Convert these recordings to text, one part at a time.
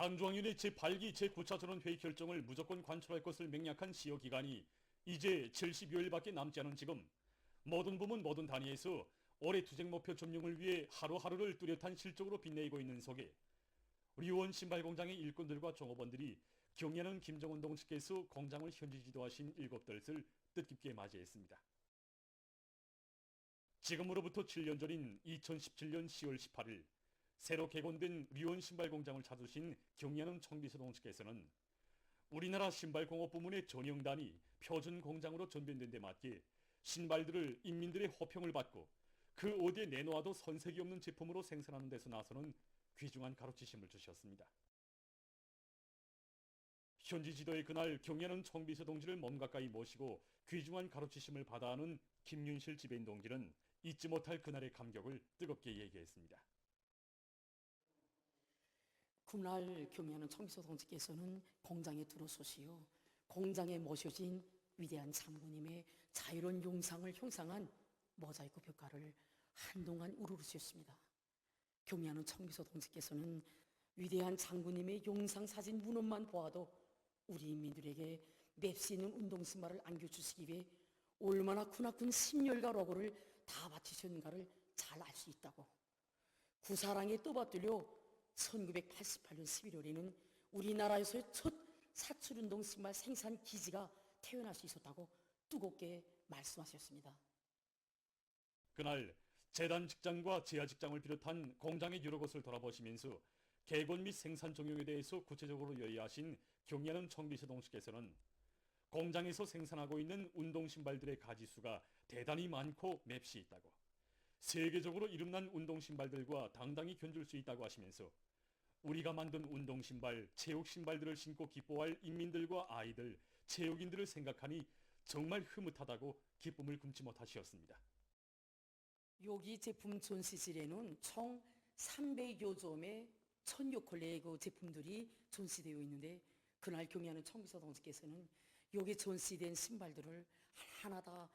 한중앙위원회 제8기 제9차 전원회의 결정을 무조건 관철할 것을 맹약한 시효 기간이 이제 70여일밖에 남지 않은 지금 모든 부문 모든 단위에서 올해 투쟁 목표 점령을 위해 하루하루를 뚜렷한 실적으로 빛내고 있는 속에 리원 신발공장의 일꾼들과 종업원들이 경례하는 김정은 동지께서 공장을 현지 지도하신 일곱덜을 뜻깊게 맞이했습니다. 지금으로부터 7년 전인 2017년 10월 18일 새로 개건된 리원 신발공장을 찾으신 경례하는 청비서 동지께서는 우리나라 신발공업 부문의 전형단이 표준 공장으로 전변된 데 맞게 신발들을 인민들의 호평을 받고 그 어디에 내놓아도 선색이 없는 제품으로 생산하는 데서 나서는 귀중한 가르치심을 주셨습니다. 현지 지도의 그날 경례하는 청비서 동지를 몸 가까이 모시고 귀중한 가르치심을 받아하는 김윤실 지배인 동지는 잊지 못할 그날의 감격을 뜨겁게 얘기했습니다. 그날 경례하는 청비서 동지께서는 공장에 들어서시어 공장에 모셔진 위대한 장군님의 자유로운 용상을 형상한 모자이크 벽화를 한동안 우르르셨습니다. 경례하는 청비서 동지께서는 위대한 장군님의 용상 사진 문헌만 보아도 우리 인민들에게 맵시 있는 운동신발을 안겨주시기 위해 얼마나 크나큰 심혈과 로고를 다 바치셨는가를 잘 알 수 있다고. 구사랑에 떠받들려 1988년 11월에는 우리나라에서의 첫 사출운동 신발 생산 기지가 태어날 수 있었다고 뜨겁게 말씀하셨습니다. 그날 재단 직장과 제야 직장을 비롯한 공장의 여러 곳을 돌아보시면서 개건 및 생산 종용에 대해서 구체적으로 열의하신 경례하는 청비서 동지께서는 공장에서 생산하고 있는 운동 신발들의 가지수가 대단히 많고 맵시 있다고, 세계적으로 이름난 운동 신발들과 당당히 견줄 수 있다고 하시면서 우리가 만든 운동 신발, 체육 신발들을 신고 기뻐할 인민들과 아이들, 체육인들을 생각하니 정말 흐뭇하다고 기쁨을 금치 못하시었습니다. 여기 제품 전시실에는 총 300여 점의 1000여 컬러의 그 제품들이 전시되어 있는데, 그날 경례하는 청비서 동지께서는 여기 전시된 신발들을 하나하나 다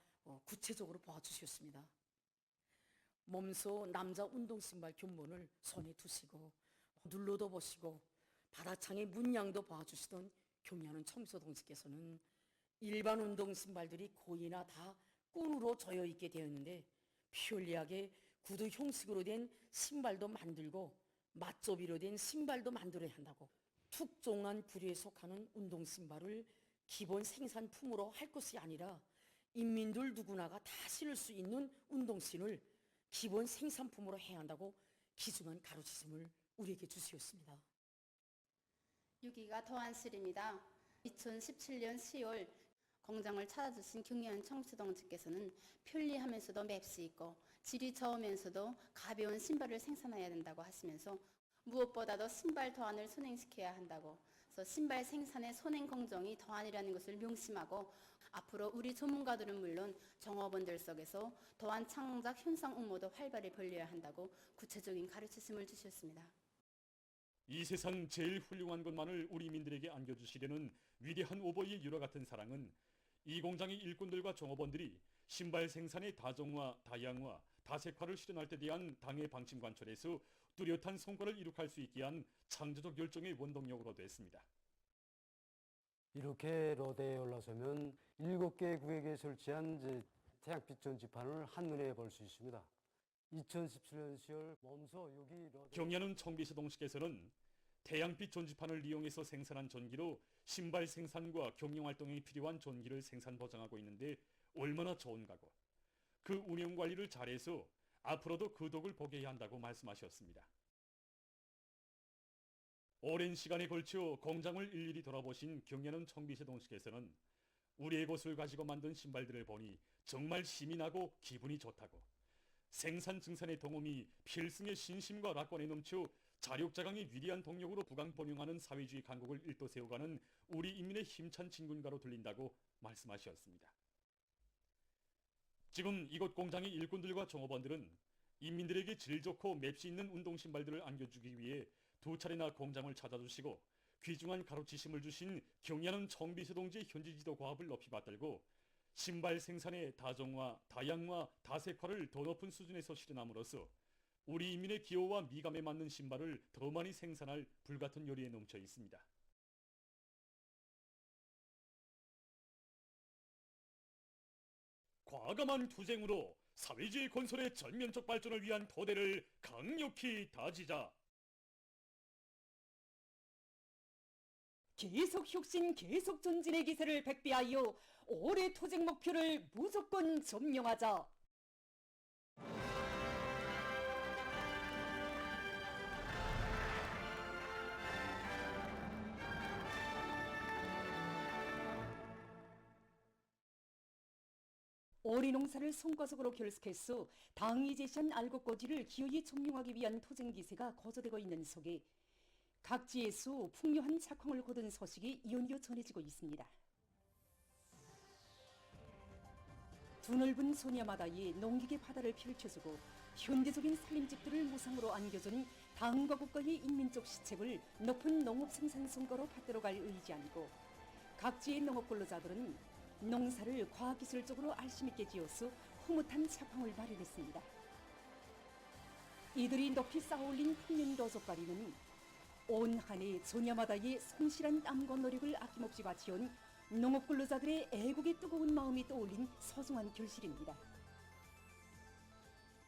구체적으로 보아주셨습니다. 몸소 남자 운동 신발 견본을 손에 두시고 눌러도 보시고 바라창의 문양도 봐주시던 경례하는 청비서 동지께서는 일반 운동 신발들이 거의나 다 끈으로 조여 있게 되었는데 편리하게 구두 형식으로 된 신발도 만들고 맛조비로 된 신발도 만들어야 한다고, 특정한 부류에 속하는 운동 신발을 기본 생산품으로 할 것이 아니라 인민들 누구나가 다 신을 수 있는 운동신을 기본 생산품으로 해야 한다고 귀중한 가르치심을 우리에게 주시었습니다. 여기가 더한실입니다. 2017년 10월 공장을 찾아주신 경례하는 청비서 동지께서는 편리하면서도 맵시 있고 질이 좋으면서도 가벼운 신발을 생산해야 된다고 하시면서 무엇보다도 신발 도안을 선행시켜야 한다고, 그래서 신발 생산의 선행 공정이 도안이라는 것을 명심하고 앞으로 우리 전문가들은 물론 종업원들 속에서 도안 창작 현상 응모도 활발히 벌려야 한다고 구체적인 가르치심을 주셨습니다. 이 세상 제일 훌륭한 것만을 우리 민들에게 안겨주시려는 위대한 오버의 유라 같은 사랑은 이 공장의 일꾼들과 종업원들이 신발 생산의 다정화, 다양화, 다색화를 실현할 때 대한 당의 방침 관철에서 뚜렷한 성과를 이룩할 수 있게 한 창조적 열정의 원동력으로 됐습니다. 이렇게 로데에 올라서면 7개 구역에 설치한 태양빛 전지판을 한눈에 볼 수 있습니다. 2017년 10월 몸소 여기 경례하는 청비서 동지께서는 태양빛 전지판을 이용해서 생산한 전기로 신발 생산과 경영활동에 필요한 전기를 생산 보장하고 있는데 얼마나 좋은가고, 그 운영관리를 잘해서 앞으로도 그 덕을 보게 해야 한다고 말씀하셨습니다. 오랜 시간에 걸쳐 공장을 일일이 돌아보신 경례하는 청비서 동지께서는 우리의 것을 가지고 만든 신발들을 보니 정말 힘이 나고 기분이 좋다고, 생산 증산의 동음이 필승의 신심과 낙관에 넘쳐 자력자강의 위대한 동력으로 부강번영하는 사회주의 강국을 일도 세워가는 우리 인민의 힘찬 진군가로 들린다고 말씀하셨습니다. 지금 이곳 공장의 일꾼들과 종업원들은 인민들에게 질 좋고 맵시 있는 운동신발들을 안겨주기 위해 2차례나 공장을 찾아주시고 귀중한 가르치심을 주신 경례하는 청비서 동지의 현지지도 과업을 높이 받들고 신발 생산의 다정화, 다양화, 다색화를 더 높은 수준에서 실현함으로써 우리 인민의 기호와 미감에 맞는 신발을 더 많이 생산할 불같은 요리에 넘쳐 있습니다. 과감한 투쟁으로 사회주의 건설의 전면적 발전을 위한 토대를 강력히 다지자. 계속 혁신, 계속 전진의 기세를 백비하여 올해 투쟁 목표를 무조건 점령하자. 오리 농사를 성과적으로 결석해서 당이 제시한 알곡고지를 기어이 점령하기 위한 투쟁 기세가 거저되고 있는 속에 각지에서 풍요한 작황을 거둔 소식이 이어이어 전해지고 있습니다. 드넓은 소녀마다의 농기계 바다를 펼쳐주고 현대적인 살림집들을 무상으로 안겨준 당과 국가의 인민적 시책을 높은 농업 생산 성과로 받들어갈 의지 아니고 각지의 농업 근로자들은 농사를 과학기술적으로 알심있게 지어서 흐뭇한 작황을 마련했습니다. 이들이 높이 쌓아올린 풍년 도적가리는 온 한 해 소녀마다의 성실한 땀과 노력을 아낌없이 바치온 농업 근로자들의 애국의 뜨거운 마음이 떠올린 소중한 결실입니다.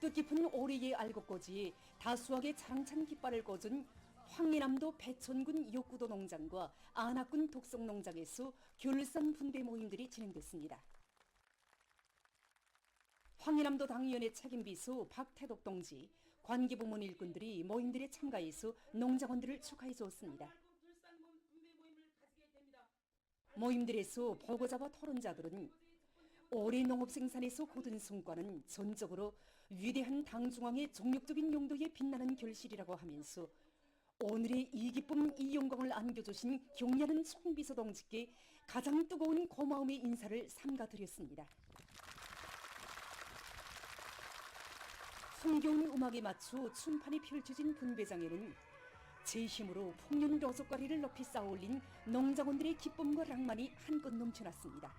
뜻깊은 올해의 알곡고지에 다수하게 자랑찬 깃발을 꽂은 황해남도 배천군 욕구도 농장과 안학군 독성 농장에서 결산 분배 모임들이 진행됐습니다. 황해남도 당위원회 책임비서 박태독 동지, 관계부문 일꾼들이 모임들에 참가해서 농장원들을 축하해 주었습니다. 모임들에서 보고자와 토론자들은 올해 농업 생산에서 거둔 성과는 전적으로 위대한 당중앙의 종력적인 용도에 빛나는 결실이라고 하면서 오늘의 이 기쁨, 이 영광을 안겨주신 경례하는 총비서 동지께 가장 뜨거운 고마움의 인사를 삼가드렸습니다. 흥겨운 음악에 맞춰 춤판이 펼쳐진 분배장에는 제 힘으로 풍년 로젓가리를 높이 쌓아올린 농장원들의 기쁨과 낭만이 한껏 넘쳐났습니다.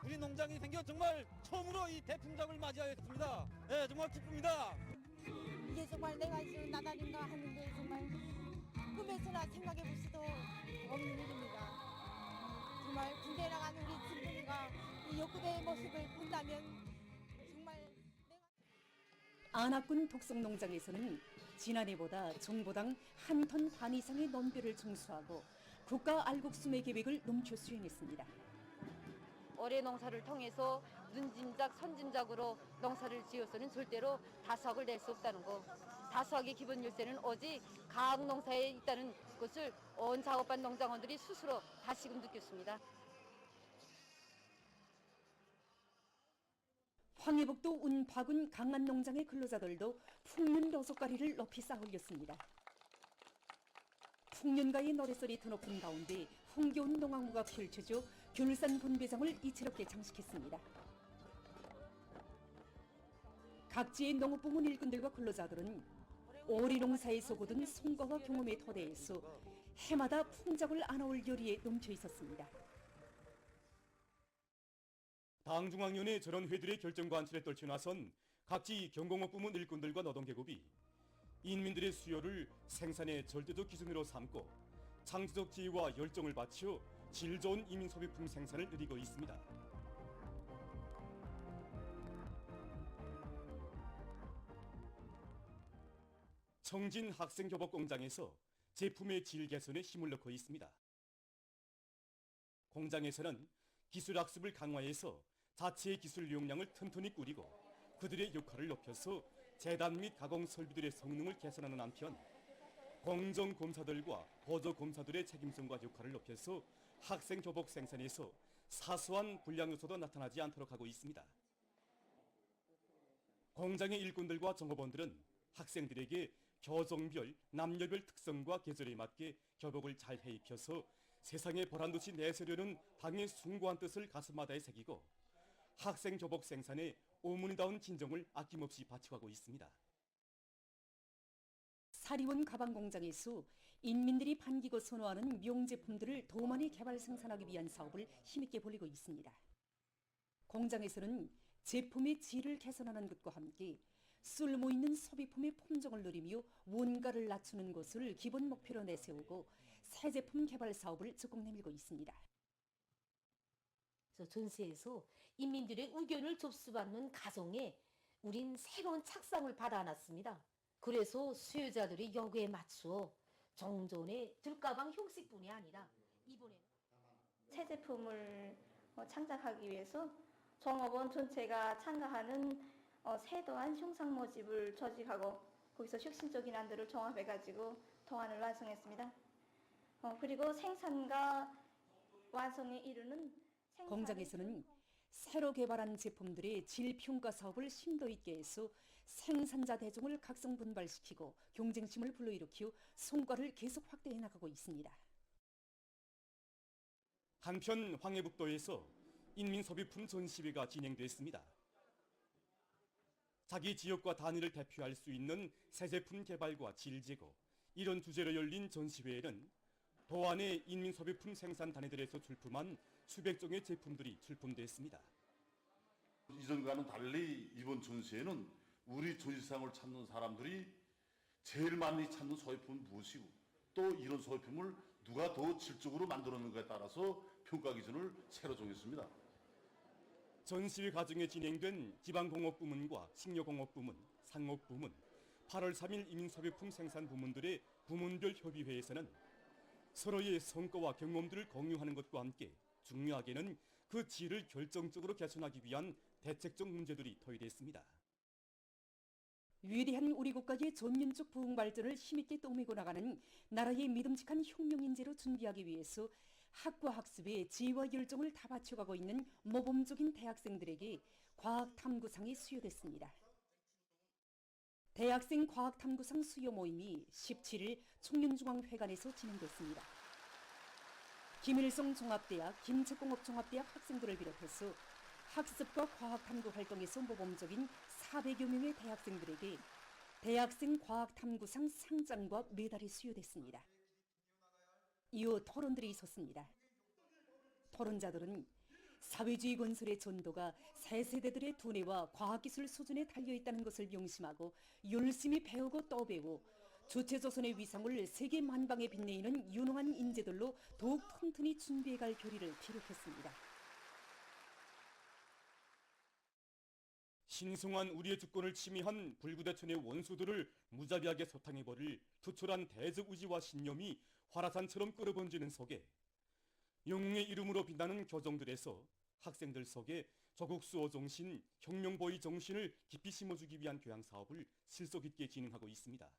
우리 농장이 생겨 정말 처음으로 이 대풍작을 맞이하였습니다. 네, 정말 기쁩니다. 이게 정말 내가 지금 나다린가 하는데 정말 꿈에서나 생각해볼 수도 없는 일입니다. 정말 군대 나간 우리 친구가 이 욕구대의 모습을 본다면 정말 내가 안학군 독성농장에서는 지난해보다 정보당 1톤 반 이상의 논벼를 종수하고 국가 알곡수매 계획을 넘쳐 수행했습니다. 올해 농사를 통해서 눈진작 선진작으로 농사를 지어서는 절대로 다수학을 낼 수 없다는 거. 다수학의 기본 열쇠는 오직 가학 농사에 있다는 것을 온 작업반 농장원들이 스스로 다시금 느꼈습니다. 황해북도 운파군 강안농장의 근로자들도 풍년 로젓가리를 높이 쌓아올렸습니다. 풍년가의 노래소리 드높은 가운데 흥겨운 농악무가 펼쳐져 결산 분배장을 이채롭게 장식했습니다. 각지의 농업부문 일꾼들과 근로자들은 오리 농사에서 거둔 성과와 경험의 토대에서 해마다 풍작을 안아올 열의에 넘쳐 있었습니다. 당중앙위원회 전원회들의 결정 관철에 떨쳐 나선 각지 경공업부문 일꾼들과 노동계급이 인민들의 수요를 생산의 절대적 기준으로 삼고 창조적 지혜와 열정을 바치어 질 좋은 이민소비품 생산을 누리고 있습니다. 청진 학생교복공장에서 제품의 질 개선에 힘을 넣고 있습니다. 공장에서는 기술학습을 강화해서 자체의 기술 역량을 튼튼히 꾸리고 그들의 역할을 높여서 재단 및 가공 설비들의 성능을 개선하는 한편 공정검사들과 보조검사들의 책임성과 역할을 높여서 학생 교복 생산에서 사소한 불량 요소도 나타나지 않도록 하고 있습니다. 공장의 일꾼들과 종업원들은 학생들에게 교종별, 남녀별 특성과 계절에 맞게 교복을 잘 해입혀서 세상에 보란 듯이 내세우려는 당의 숭고한 뜻을 가슴마다에 새기고 학생 교복 생산에 오문이다운 진정을 아낌없이 바쳐가고 있습니다. 사리원 가방공장에서 인민들이 반기고 선호하는 명제품들을 더 많이 개발 생산하기 위한 사업을 힘있게 벌이고 있습니다. 공장에서는 제품의 질을 개선하는 것과 함께 쓸모 있는 소비품의 품종을 누리며 원가를 낮추는 것을 기본 목표로 내세우고 새 제품 개발 사업을 적극 내밀고 있습니다. 그래서 전시에서 인민들의 의견을 접수받는 가정에 우린 새로운 착상을 받아놨습니다. 그래서 수요자들의 요구에 맞추어 종전의 들가방 형식뿐이 아니라 이번에는 새 제품을 창작하기 위해서 종업원 전체가 참가하는 세도안 흉상 모집을 조직하고 거기서 혁신적인 안들을 종합해가지고 도안을 완성했습니다. 그리고 생산과 완성에 이르는 공장에서는 새로 개발한 제품들의 질평가 사업을 심도 있게 해서 생산자 대중을 각성분발시키고 경쟁심을 불러일으켜 성과를 계속 확대해 나가고 있습니다. 한편 황해북도에서 인민소비품 전시회가 진행됐습니다. 자기 지역과 단위를 대표할 수 있는 새 제품 개발과 질 제고, 이런 주제로 열린 전시회에는 도안의 인민소비품 생산 단위들에서 출품한 수백 종의 제품들이 출품됐습니다. 이전과는 달리 이번 전시회는 우리 전시상을 찾는 사람들이 제일 많이 찾는 소비품은 무엇이고 또 이런 소비품을 누가 더 질적으로 만들었는가에 따라서 평가 기준을 새로 정했습니다. 전시회 과정에 진행된 지방공업부문과 식료공업부문, 상업부문, 8월 3일 인민소비품 생산 부문들의 부문별 협의회에서는 서로의 성과와 경험들을 공유하는 것과 함께 중요하게는 그 질을 결정적으로 개선하기 위한 대책적 문제들이 토의됐습니다. 위대한 우리 국가의 전면적 부흥 발전을 힘있게 떠밀고 나가는 나라의 믿음직한 혁명 인재로 준비하기 위해서 학과 학습에 지혜와 열정을 다 바쳐가고 있는 모범적인 대학생들에게 과학탐구상이 수여됐습니다. 대학생 과학탐구상 수여 모임이 17일 청년중앙회관에서 진행됐습니다. 김일성 종합대학, 김책공업종합대학 학생들을 비롯해서 학습과 과학탐구 활동에서 모범적인 400여 명의 대학생들에게 대학생 과학탐구상 상장과 메달이 수여됐습니다. 이후 토론들이 있었습니다. 토론자들은 사회주의 건설의 전도가 새 세대들의 두뇌와 과학기술 수준에 달려있다는 것을 명심하고 열심히 배우고 또 배우고 주체조선의 위상을 세계 만방에 빛내는 유능한 인재들로 더욱 튼튼히 준비해갈 교리를 피력했습니다. 신성한 우리의 주권을 침해한 불구대천의 원수들을 무자비하게 소탕해버릴 투철한 대적 의지와 신념이 화라산처럼 끌어번지는 속에 영웅의 이름으로 빛나는 교정들에서 학생들 속에 조국수호 정신, 혁명보위 정신을 깊이 심어주기 위한 교양사업을 실속 있게 진행하고 있습니다.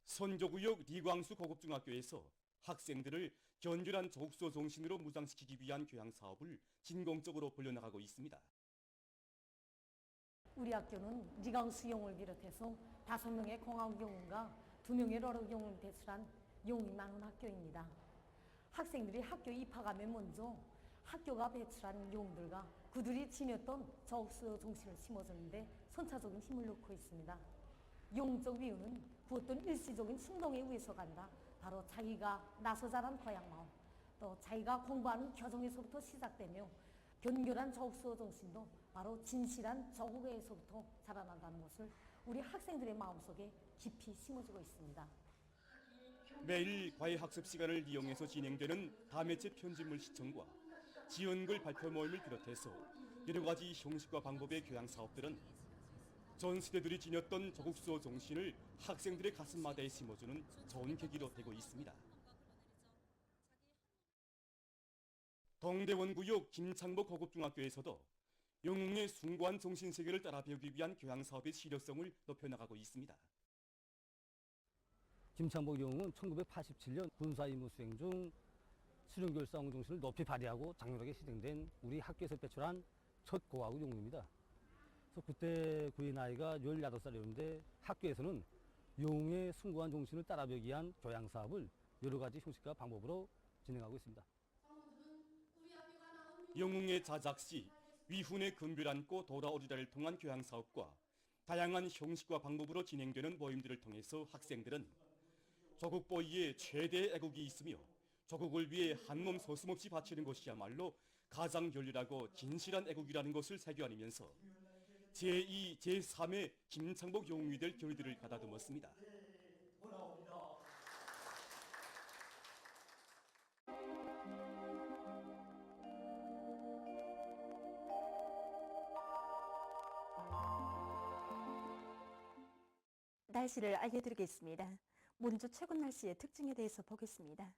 선조구역 리광수 고급중학교에서 학생들을 견결한 조국수호 정신으로 무장시키기 위한 교양사업을 진공적으로 벌려나가고 있습니다. 우리 학교는 리광수 영웅을 비롯해서 5명의 공학 영웅과 2명의 러력 영웅을 배출한 영웅이 많은 학교입니다. 학생들이 학교에 입학하면 먼저 학교가 배출한 영웅들과 그들이 지녔던 조국수호 정신을 심어주는데 선차적인 힘을 놓고 있습니다. 영웅적 이유는 그 어떤 일시적인 충동에 의해서 간다. 바로 자기가 나서 자란 고향 마음, 또 자기가 공부하는 교정에서부터 시작되며 견결한 조국수호 정신도 바로 진실한 조국에서부터 자라난다는 것을 우리 학생들의 마음속에 깊이 심어주고 있습니다. 매일 과외학습 시간을 이용해서 진행되는 다매체 편집물 시청과 지연글 발표 모임을 비롯해서 여러 가지 형식과 방법의 교양사업들은 전 세대들이 지녔던 조국수호 정신을 학생들의 가슴마다에 심어주는 좋은 계기로 되고 있습니다. 동대원구역 김창복 고급중학교에서도 영웅의 숭고한 정신세계를 따라 배우기 위한 교양사업의 실효성을 높여나가고 있습니다. 김창복 영웅은 1987년 군사임무 수행 중 수령교육 싸움 정신을 높이 발휘하고 장렬하게 시행된 우리 학교에서 배출한 첫 고아국 영웅입니다. 그래서 그때 그의 나이가 18살이었는데 학교에서는 영웅의 숭고한 정신을 따라 배우기 위한 교양사업을 여러 가지 형식과 방법으로 진행하고 있습니다. 영웅의 자작시, 위훈의 금비를 안고 돌아오리라를 통한 교양사업과 다양한 형식과 방법으로 진행되는 모임들을 통해서 학생들은 조국 보위에 최대의 애국이 있으며 조국을 위해 한몸 서슴없이 바치는 것이야말로 가장 열렬하고 진실한 애국이라는 것을 새겨안으면서 제2, 제3의 김창복 용위될 결의들을 가다듬었습니다. 날씨를 알려드리겠습니다. 먼저 최근 날씨의 특징에 대해서 보겠습니다.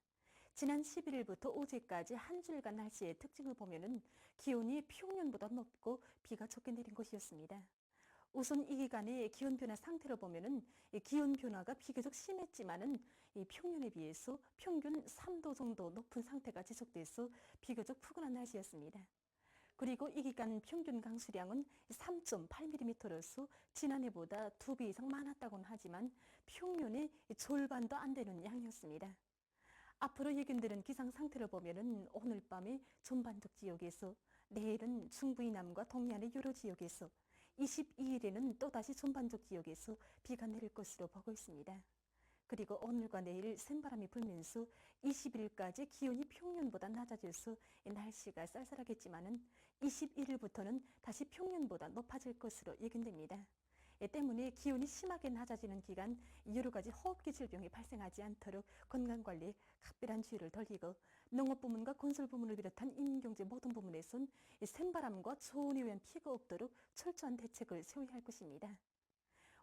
지난 11일부터 어제까지 한 주일간 날씨의 특징을 보면은 기온이 평년보다 높고 비가 적게 내린 것이었습니다. 우선 이 기간의 기온 변화 상태를 보면은 이 기온 변화가 비교적 심했지만은 이 평년에 비해서 평균 3도 정도 높은 상태가 지속돼서 비교적 푸근한 날씨였습니다. 그리고 이 기간 평균 강수량은 3.8mm로서 지난해보다 2배 이상 많았다고는 하지만 평년의 절반도 안 되는 양이었습니다. 앞으로 예견되는 기상 상태를 보면은 오늘 밤에 전반적 지역에서, 내일은 중부 이남과 동해안의 여러 지역에서, 22일에는 또다시 전반적 지역에서 비가 내릴 것으로 보고 있습니다. 그리고 오늘과 내일 센바람이 불면서 20일까지 기온이 평년보다 낮아져서 날씨가 쌀쌀하겠지만은 21일부터는 다시 평년보다 높아질 것으로 예견됩니다. 때문에 기온이 심하게 낮아지는 기간 여러 가지 호흡기 질병이 발생하지 않도록 건강관리에 각별한 주의를 돌리고, 농업부문과 건설부문을 비롯한 인민경제 모든 부문에선 센바람과 초원에 의한 피해가 없도록 철저한 대책을 세워야 할 것입니다.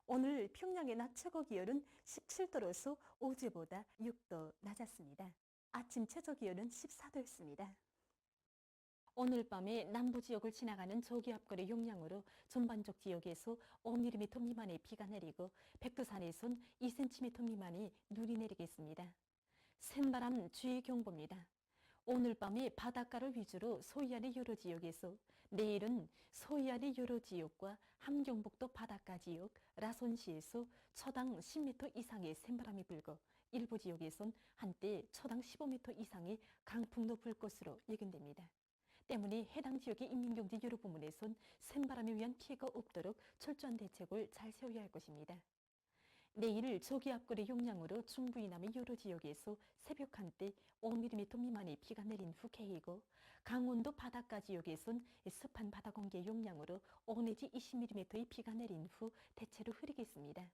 오늘 평양의 낮 최고 기온은 17도로서 어제보다 6도 낮았습니다. 아침 최저 기온은 14도였습니다. 오늘 밤에 남부 지역을 지나가는 저기압골의 영향으로 전반적 지역에서 5mm 미만의 비가 내리고 백두산에선 2cm 미만의 눈이 내리겠습니다. 센바람 주의경보입니다. 오늘 밤에 바닷가를 위주로 서해안의 여러 지역에서, 내일은 서해안의 여러 지역과 함경북도 바닷가 지역, 라손시에서 초당 10m 이상의 센바람이 불고 일부 지역에선 한때 초당 15m 이상의 강풍도 불 것으로 예견됩니다. 때문에 해당 지역의 인민경제 여러 부문에선 센바람에 의한 피해가 없도록 철저한 대책을 잘 세워야 할 것입니다. 내일 저기압골의 영향으로 중부 이남의 여러 지역에서 새벽 한때 5mm 미만의 비가 내린 후 개이고, 강원도 바닷가 지역에선 습한 바다 공기의 영향으로 5 내지 20mm의 비가 내린 후 대체로 흐리겠습니다.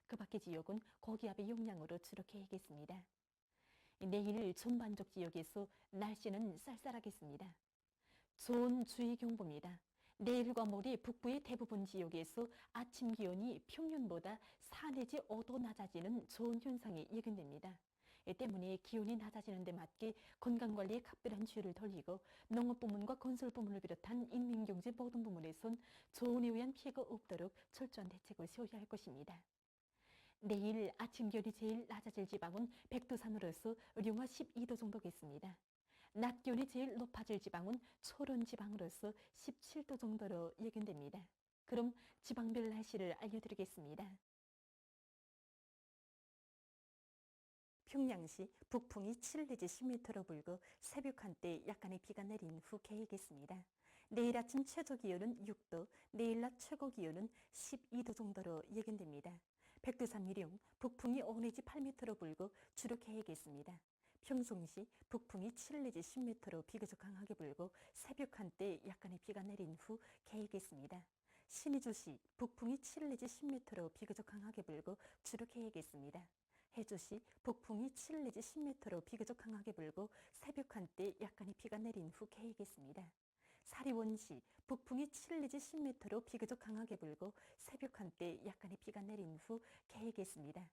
그 밖의 지역은 고기압의 영향으로 주로 개이겠습니다. 내일 전반적 지역에서 날씨는 쌀쌀하겠습니다. 좋은 주의경보입니다. 내일과 모레 북부의 대부분 지역에서 아침 기온이 평년보다 4 내지 5도 낮아지는 좋은 현상이 예견됩니다. 때문에 기온이 낮아지는 데 맞게 건강관리에 각별한 주의를 돌리고, 농업부문과 건설부문을 비롯한 인민경제 모든 부문에선 저온에 의한 피해가 없도록 철저한 대책을 세워야 할 것입니다. 내일 아침 기온이 제일 낮아질 지방은 백두산으로서 영하 12도 정도겠습니다. 낮 기온이 제일 높아질 지방은 초론 지방으로서 17도 정도로 예견됩니다. 그럼 지방별 날씨를 알려드리겠습니다. 평양시 북풍이 7 내지 10m로 불고 새벽 한때 약간의 비가 내린 후 개이겠습니다. 내일 아침 최저 기온은 6도, 내일 낮 최고 기온은 12도 정도로 예견됩니다. 백두산 미령 북풍이 5 내지 8m로 불고 주로 개이겠습니다. 평송시 북풍이 7 내지 10m로 비교적 강하게 불고 새벽 한때 약간의 비가 내린 후 개이겠습니다. 신의주시 북풍이 7 내지 10m로 비교적 강하게 불고 주로 개이겠습니다. 해주시 북풍이 7 내지 10m로 비교적 강하게 불고 새벽 한때 약간의 비가 내린 후 개이겠습니다. 사리원시 북풍이 7 내지 10m로 비교적 강하게 불고 새벽 한때 약간의 비가 내린 후 개이겠습니다.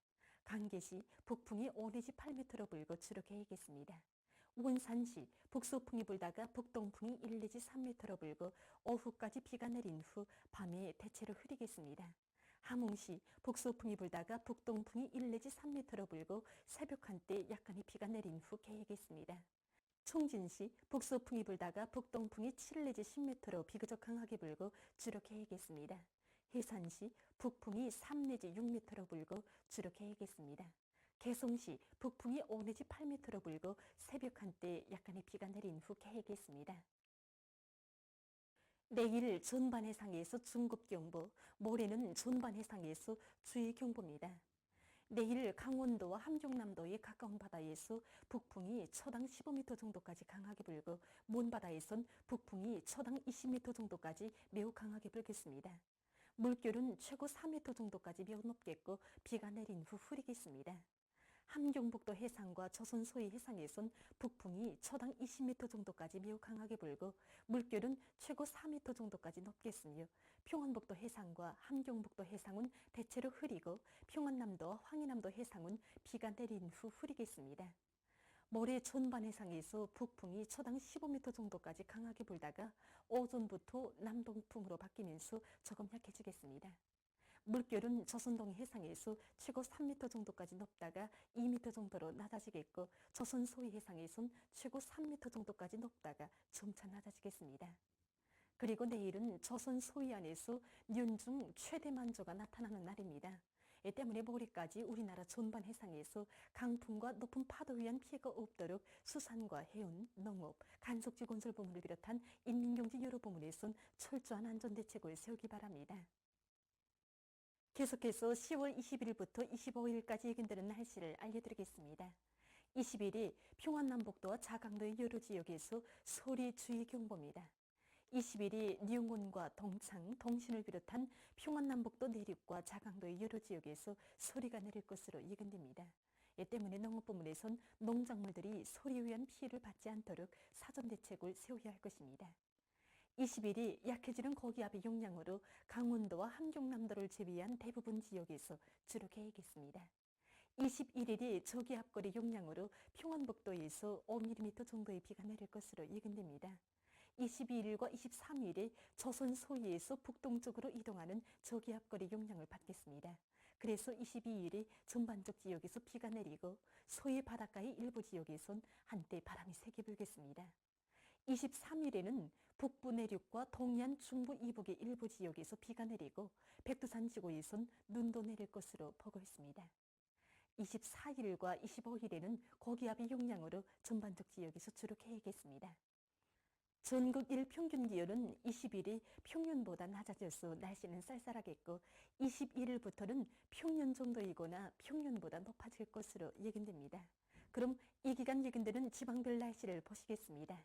강계시 북풍이 5 내지 8m로 불고 주로 개이겠습니다. 원산시 북소풍이 불다가 북동풍이 1 내지 3m로 불고 오후까지 비가 내린 후 밤에 대체로 흐리겠습니다. 함흥시 북소풍이 불다가 북동풍이 1 내지 3m로 불고 새벽 한때 약간의 비가 내린 후 개이겠습니다. 총진시 북소풍이 불다가 북동풍이 7 내지 10m로 비교적 강하게 불고 주로 개이겠습니다. 해산시 북풍이 3 내지 6m로 불고 주로 개이겠습니다. 개성시 북풍이 5 내지 8m로 불고 새벽 한때 약간의 비가 내린 후 개이겠습니다. 내일 전반 해상에서 중급경보, 모레는 전반 해상에서 주의경보입니다. 내일 강원도와 함경남도의 가까운 바다에서 북풍이 초당 15m 정도까지 강하게 불고 먼 바다에선 북풍이 초당 20m 정도까지 매우 강하게 불겠습니다. 물결은 최고 4m 정도까지 매우 높겠고 비가 내린 후 흐리겠습니다. 함경북도 해상과 조선 소위 해상에선 북풍이 초당 20m 정도까지 매우 강하게 불고 물결은 최고 4m 정도까지 높겠으며 평안북도 해상과 함경북도 해상은 대체로 흐리고 평안남도와 황해남도 해상은 비가 내린 후 흐리겠습니다. 모레 전반 해상에서 북풍이 초당 15m 정도까지 강하게 불다가 오전부터 남동풍으로 바뀌면서 조금 약해지겠습니다. 물결은 조선동 해상에서 최고 3m 정도까지 높다가 2m 정도로 낮아지겠고 조선 소위 해상에선 최고 3m 정도까지 높다가 점차 낮아지겠습니다. 그리고 내일은 조선 소위안에서 연중 최대 만조가 나타나는 날입니다. 이 때문에 모레까지 우리나라 전반 해상에서 강풍과 높은 파도에 의한 피해가 없도록 수산과 해운, 농업, 간속지 건설 부문을 비롯한 인민경제 여러 부문에선 철저한 안전대책을 세우기 바랍니다. 계속해서 10월 20일부터 25일까지 예견되는 날씨를 알려드리겠습니다. 20일이 평안남북도와 자강도의 여러 지역에서 소리주의 경보입니다. 20일이 뉘용군과 동창, 동신을 비롯한 평안남북도 내륙과 자강도의 여러 지역에서 소리가 내릴 것으로 예견됩니다. 이 때문에 농업부문에선 농작물들이 소리에 의한 피해를 받지 않도록 사전 대책을 세워야 할 것입니다. 20일이 약해지는 고기압의 영향으로 강원도와 함경남도를 제외한 대부분 지역에서 주로 개겠습니다. 21일이 저기압거리 영향으로 평안북도에서 5mm 정도의 비가 내릴 것으로 예견됩니다. 22일과 23일에 조선 소위에서 북동쪽으로 이동하는 저기압거리 영향을 받겠습니다. 그래서 22일에 전반적 지역에서 비가 내리고 소위 바닷가의 일부 지역에선 한때 바람이 세게 불겠습니다. 23일에는 북부 내륙과 동해안 중부 이북의 일부 지역에서 비가 내리고 백두산 지구에선 눈도 내릴 것으로 보고 있습니다. 24일과 25일에는 고기압의 영향으로 전반적 지역에서 주로 개겠습니다. 전국 일평균 기온은 20일이 평년보다 낮아져서 날씨는 쌀쌀하겠고 21일부터는 평년 정도이거나 평년보다 높아질 것으로 예견됩니다. 그럼 이 기간 예견되는 지방별 날씨를 보시겠습니다.